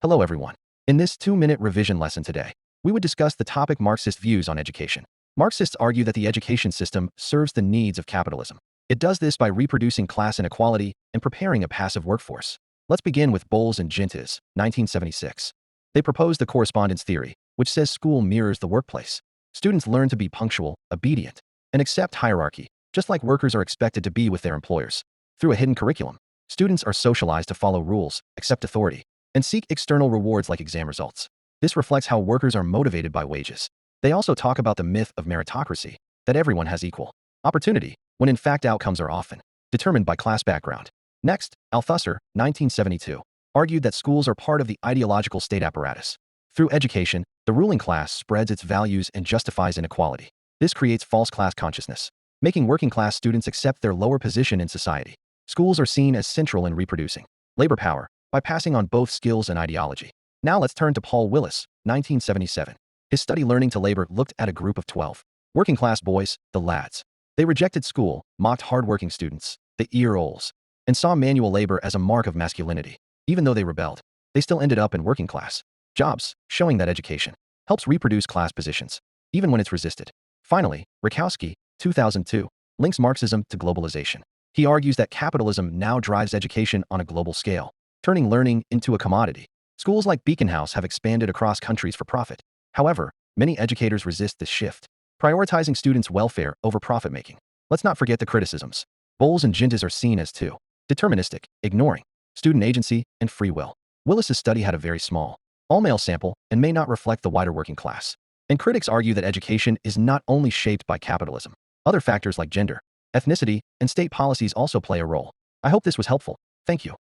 Hello everyone. In this 2-minute revision lesson today, we would discuss the topic Marxist views on education. Marxists argue that the education system serves the needs of capitalism. It does this by reproducing class inequality and preparing a passive workforce. Let's begin with Bowles and Gintis, 1976. They proposed the correspondence theory, which says school mirrors the workplace. Students learn to be punctual, obedient, and accept hierarchy, just like workers are expected to be with their employers. Through a hidden curriculum, students are socialized to follow rules, accept authority, and seek external rewards like exam results. This reflects how workers are motivated by wages. They also talk about the myth of meritocracy, that everyone has equal opportunity, when in fact outcomes are often determined by class background. Next, Althusser, 1972, argued that schools are part of the ideological state apparatus. Through education, the ruling class spreads its values and justifies inequality. This creates false class consciousness, making working class students accept their lower position in society. Schools are seen as central in reproducing labor power by passing on both skills and ideology. Now let's turn to Paul Willis, 1977. His study Learning to Labor looked at a group of 12 working class boys, the lads. They rejected school, mocked hardworking students, the ear-ols, and saw manual labor as a mark of masculinity. Even though they rebelled, they still ended up in working class jobs, showing that education helps reproduce class positions, even when it's resisted. Finally, Rakowski, 2002, links Marxism to globalization. He argues that capitalism now drives education on a global scale, turning learning into a commodity. Schools like Beacon House have expanded across countries for profit. However, many educators resist this shift, prioritizing students' welfare over profit-making. Let's not forget the criticisms. Bowles and Gintis are seen as too deterministic, ignoring student agency and free will. Willis's study had a very small, all-male sample and may not reflect the wider working class. And critics argue that education is not only shaped by capitalism. Other factors like gender, ethnicity, and state policies also play a role. I hope this was helpful. Thank you.